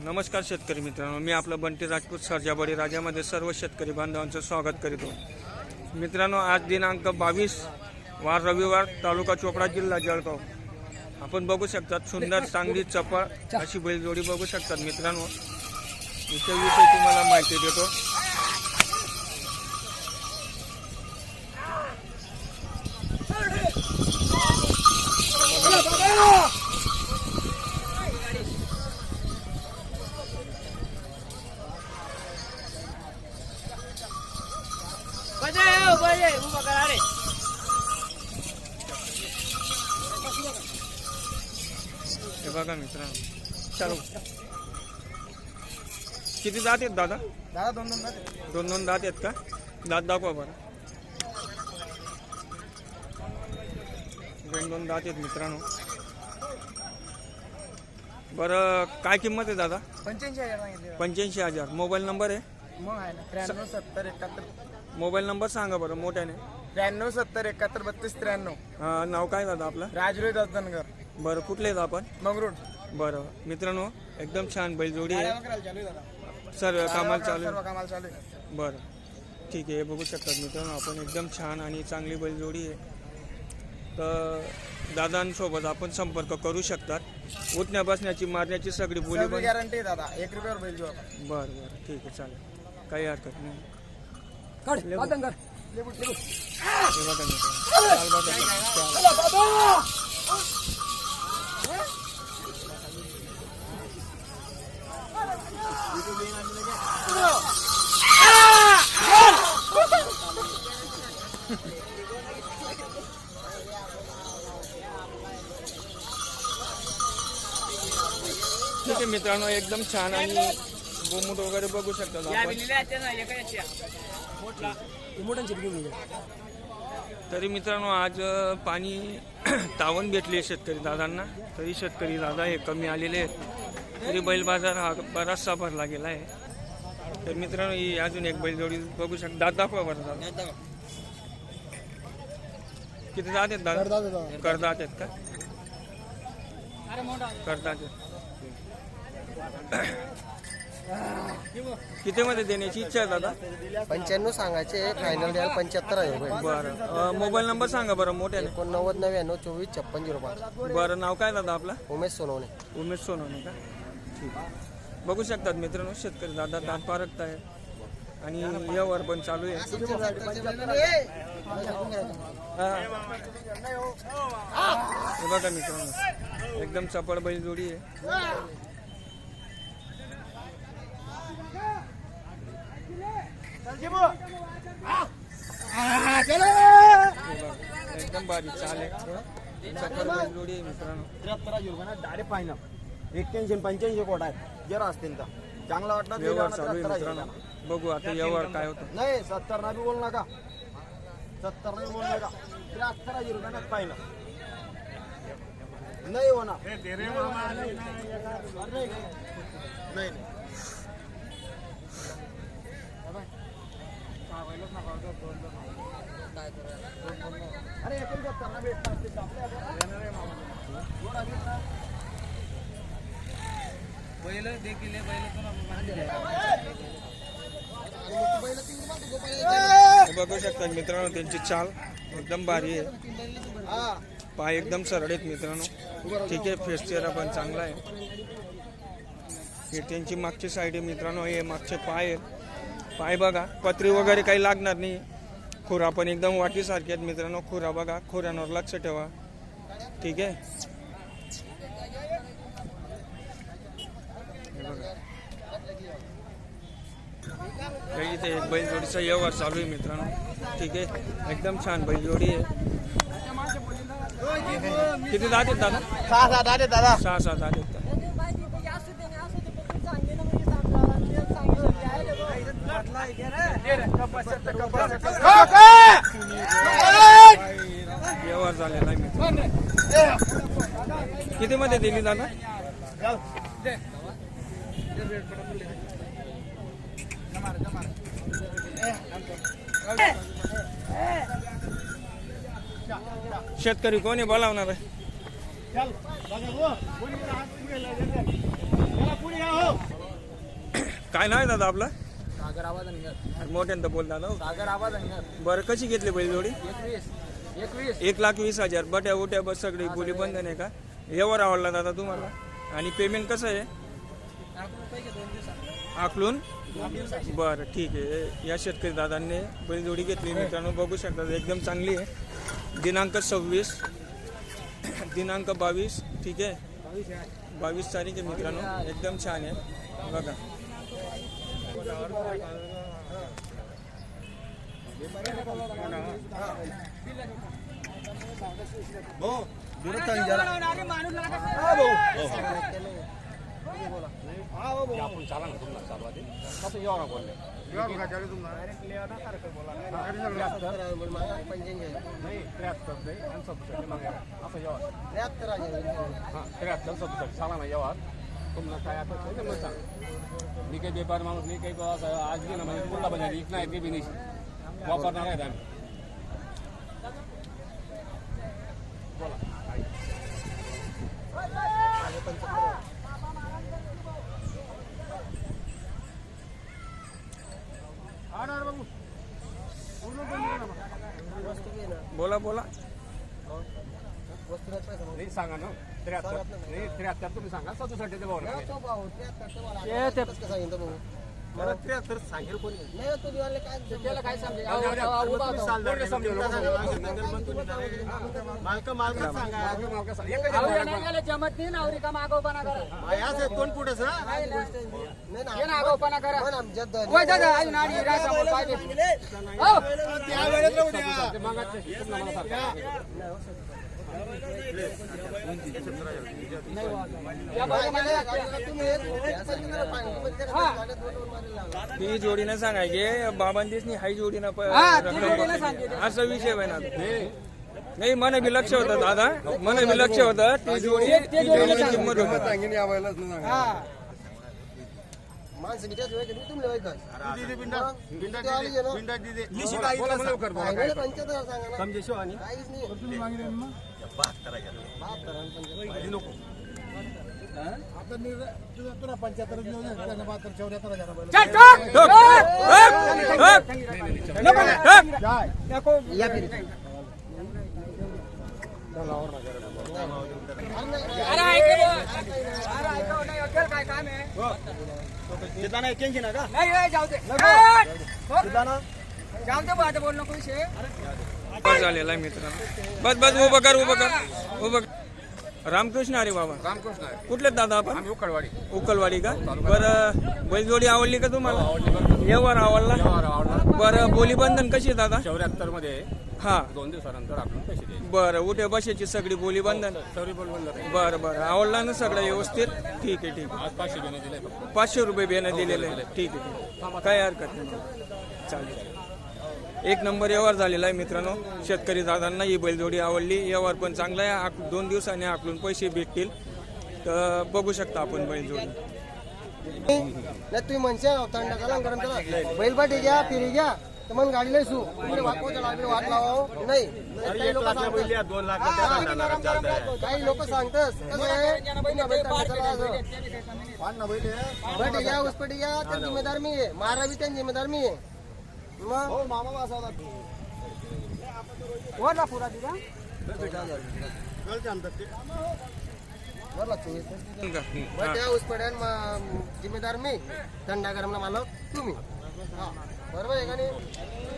नमस्कार शेतकरी मित्रांनो, मी आपलं बंटी राजपूत सर्जाबडी राजामध्ये सर्व शेतकरी बांधवांचं स्वागत करीतो। मित्रांनो, आज दिनांक 22 वार रविवार, तालुका चोपडा, जिल्हा जळगाव। आपण बघू शकतात सुंदर चांगली चपळ अशी बैलजोडी बघू शकतात मित्रांनो। विषयी तुम्हाला माहिती देतो। हे बघा मित्रांनो, चालू किती दात आहेत दादा? दोन दात आहेत का? दात दाखवा बरं। दोन दात आहेत मित्रांनो। बरं, काय किंमत आहे दादा? 85,000। मोबाईल नंबर आहे? 937071 मोबाईल नंबर सांगा बरं मोठ्याने। 937071 3293। नाव काय दादा आपलं? राजरोही दत्तनगर। बरं, कुठले आहेत आपण? मंगरुळ। बरं मित्रांनो, एकदम छान बैलजोडी आहे। सर्व कामाला चालू आहे। बरं ठीक आहे, बघू शकतात मित्रांनो आपण, एकदम छान आणि चांगली बैलजोडी आहे। तर दादांसोबत आपण संपर्क करू शकतात। उठण्या बसण्याची मारण्याची सगळी बोली पण गॅरंटी दादा, 1 रुपयावर बैल जोडा। बरं ठीक आहे, चालेल, काही हरकत नाही। हे बघा मित्रांनो, चाल बघा। ठीक आहे मित्रांनो, एकदम छान आणि गोमूट वगैरे बघू शकता आपण। तरी मित्रांनो, आज पाणी तावण भेटले शेतकरी दादांना, तरी शेतकरी दादा हे कमी आलेले आहेत। तरी बैल बाजार हा बराचसा भरला गेला आहे। तर मित्रांनो, ही अजून एक बैलजोडी बघू शकता। दात दाखवा बरं दादा, किती दात आहेत दादा? करदात आहेत का? करदात आहेत। किती मध्ये देण्याची इच्छा आहे दादा? 95 सांगायचे, फायनल द्याल 75 आहे। बरं, मोबाईल नंबर सांगा बरं मोठ्याने। 8999245605। बरं, नाव काय दादा आपलं? उमेश सोनवणे। उमेश सोनवणे का? ठीक आहे, बघू शकतात मित्रांनो शेतकरी दादा दात पारखत आहे आणि यावर पण चालू आहे। हे बघा मित्रांनो, एकदम चपळ बैलजोडी आहे। एकदम बारीक चाल आहे, चपळ बैलजोडी आहे मित्रांनो। 73 रुपये डायरेक्ट फायनल। 81-85 कोट आहे जरा असतील तर चांगला वाटला। व्यवहार चालू आहे मित्रांनो, बघू आता व्यवहार काय होतं। नाही 70 ना बी बोल नका, 70 ना बोल नका। 73 रुपये फायनल नाही होणार। नाही अरे 71 ना भेटतात ते बैल देखील बघू शकतात मित्रांनो, त्यांची चाल एकदम भारी आहे। पाय एकदम सरळ आहेत मित्रांनो। ठीक आहे, फेस चेहरा पण चांगला आहे। हे त्यांची मागची साईड आहे मित्रांनो, हे मागचे पाय आहेत। पाय बघा, पत्री वगैरे काही लागणार नाही। खुरा पण एकदम वाटीसारखे आहेत मित्रांनो। खुरा बघा, खुऱ्यांवर लक्ष ठेवा। ठीक आहे, इथे एक बैलजोडीचा व्यवहार चालू आहे मित्रांनो। ठीक आहे, एकदम छान बैलजोडी आहे। किती दात आहेत दादा? 6 दात आहेत दादा। 6 दात आहेत का? व्यवहार झालेला आहे मित्रांनो। किती मध्ये दिली दादा? शेतकरी कोणी बोलावणार आहे? काय नाव आहे दादा आपलं? सागर आवाज अंगर. मोठ्यांदा बोल दादा. सागर आवाज अंगर. बरं कशी घेतली बैलजोडी? 21. 1,20,000. बट्या उट्या बस सगळी बोली बंधन आहे का? यावर आवडला दादा तुम्हाला? आणि पेमेंट कसं आहे? आकलून. बरं ठीक आहे. या शेतकरी दादांनी बैलजोडी घेतली मित्रांनो, बघू शकता एकदम चांगली आहे. दिनांक 26, दिनांक 22, ठीक आहे 22 तारीख आहे मित्रांनो, एकदम छान आहे बघा. मी काही व्यापार माणूस नाही काही आज बी ना म्हणजे कुठला बघा एक नाही काही बी नाही वापरणार आहेत आम्ही. बोला बोला. नाही सांगा ना 73 नाही 73 तुम्ही सांगा 67 भाऊ ना. सांगेल कोणी जमत नाही नावरी का मागोपणा करा कोण पुढे ती जोडीनं सांगायचे बाबांनीच हाय जोडीनं असा विषय आहे ना. नाही मन बी लक्ष होतं दादा, मन बी लक्ष होतं ती जोडीची किंमत होती. माणसं किती तुम्ही तुम्ही काय काम आहे ना का नाही जाऊ दे जाऊ दे आता बोल नको विषय झालेला आहे मित्रांनो. बस बस उभं कर उभं कर उभं कर. रामकृष्ण अरे बाबा. रामकृष्ण आहे कुठले दादा आपण? आम्ही उकडवाडी. उकलवाडी का? बरं बैलजोडी आवडली का तुम्हाला? व्यवहार आवडला. बरं बोलीबंधन कशी आहे दादा? 74 मध्ये हा 2 दिवसानंतर आपण पैसे द्यायचे. बरं उठे बशाची सगळी बोलीबंधन. सॉरी बोलवलं नाही. बरं बरं आवडला ना सगळं व्यवस्थित? ठीक आहे ठीक आहे. आज 500 घेणे दिले फक्त. 500 रुपये बेनं दिलेले आहे. ठीक आहे ठीक आहे, काय हरकत नाही, चालेल. एक नंबर व्यवहार झालेला आहे मित्रांनो. शेतकरी दादांना ही बैलजोडी आवडली. व्यवहार पण चांगला आहे. 2 दिवसांनी आकलून पैसे भेटतील. तर बघू शकता आपण बैलजोडी. नाही तुम्ही म्हणशा थंड करा गरम करा बैलपाटी घ्या फिरी घ्या तर मग गाडी लय सू वाट लावा नाही. काही लोक काही लोक सांगतात बैठी घ्या उसपटी घ्या तर जिम्मेदार मी आहे. मारा बी त्या जिम्मेदार मी आहे. मग मामा वासा कोणला पुरा दिला जिम्मेदार मी थंडा गरम मालक तुम्ही. बरोबर आहे का नाही?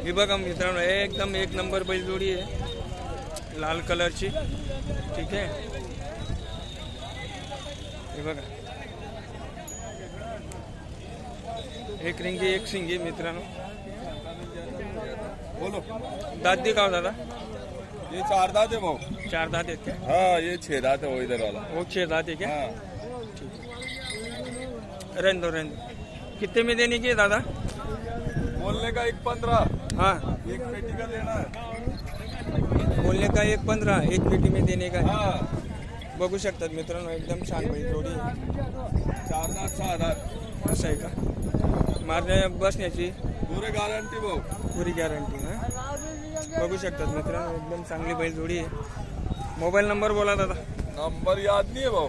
ही बघा मित्रांनो एकदम एक नंबर बैलजोडी आहे लाल कलरची. ठीक आहे हे बघा एक रिंगी एक शिंगी मित्रांनो. बोलो दात दिखाओ दादा. ये 4 दांत है भाऊ. 4 दात आहेत क्या? हाँ ये 6 दांत है वो इधर वाला. वो 6 दात है क्या? हाँ रहने दो रहने दो. कितने में देने की है दादा? बोलने का 1.15 हाँ एक पेटी का लेना है. बोलने का 1.15 एक पेटी में देने का है. हाँ बघू शकतात मित्रांनो एकदम छान बैलजोडी. 4 दांत 6 दांत असं आहे का? मारण्या बसण्याची पूरे गारंटी भाऊ. पुरी गॅरंटी ना. बघू शकतात मित्रांनो एकदम चांगली बैलजोडी आहे. मोबाईल नंबर बोला दादा. नंबर याद नहीं है भाऊ.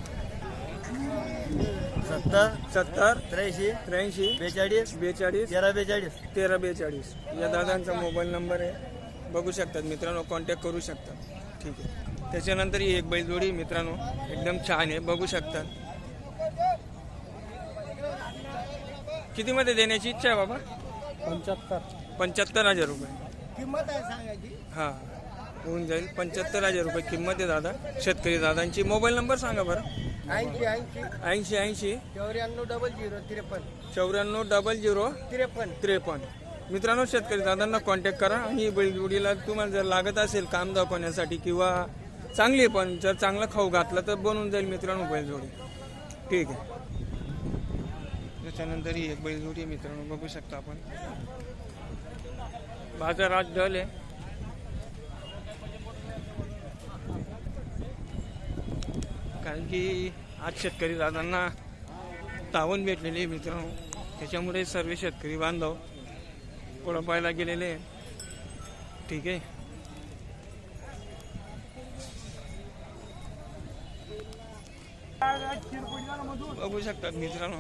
70 83 83 42 42 13 42 1342 या दादांचा मोबाईल नंबर आहे, बघू शकतात मित्रांनो, कॉन्टॅक्ट करू शकता. ठीक आहे. त्याच्यानंतर ही एक बैलजोडी मित्रांनो एकदम छान आहे, बघू शकतात. कितीमध्ये देण्याची इच्छा आहे बाबा? 75,000 रुपये किंमत आहे सांगायची. हां, होऊन जाईल. 75,000 रुपये किंमत आहे दादा, शेतकरी दादांची. मोबाईल नंबर सांगा बरं. 80 80 80 94 00 53 53. मित्रांनो, शेतकरी दादांना कॉन्टॅक्ट करा आणि बैलजोडीला तुम्हाला जर लागत असेल काम दाखवण्यासाठी किंवा चांगली पण जर चांगला खाऊ घातला तर बनवून जाईल मित्रांनो बैलजोडी. ठीक आहे. त्याच्यानंतर ही एक बैलजोडी मित्रांनो बघू शकता आपण. बाजार आज डल आहे, कारण की आज शेतकरी दादांना तावण भेटलेली आहे मित्रांनो, त्याच्यामुळे सर्व शेतकरी बांधव पुढं पाहायला गेलेले आहे. ठीक आहे. बघू शकतात मित्रांनो,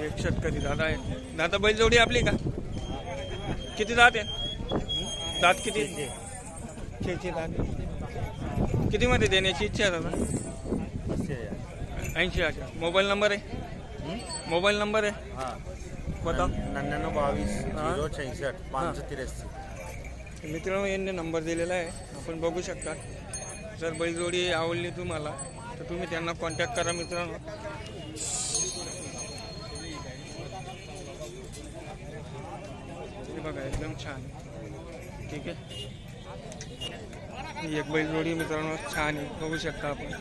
एक शेतकरी दादा आहे. दादा बैलजोडी आपली का? किती दात आहे? दात किती? 6 दात. किती मध्ये देण्याची इच्छा आहे दादा? 80,000. मोबाईल नंबर आहे? मोबाईल नंबर आहे बताओ. 99 22 066 583. मित्रांनो यांनी नंबर दिलेला आहे, आपण बघू शकता. जर बैलजोडी आवडली तुम्हाला तर तुम्ही त्यांना कॉन्टॅक्ट करा मित्रांनो. हे बघा एकदम छान. ठीक आहे. ही एक बैलजोडी मित्रांनो छान आहे, बघू शकता आपण.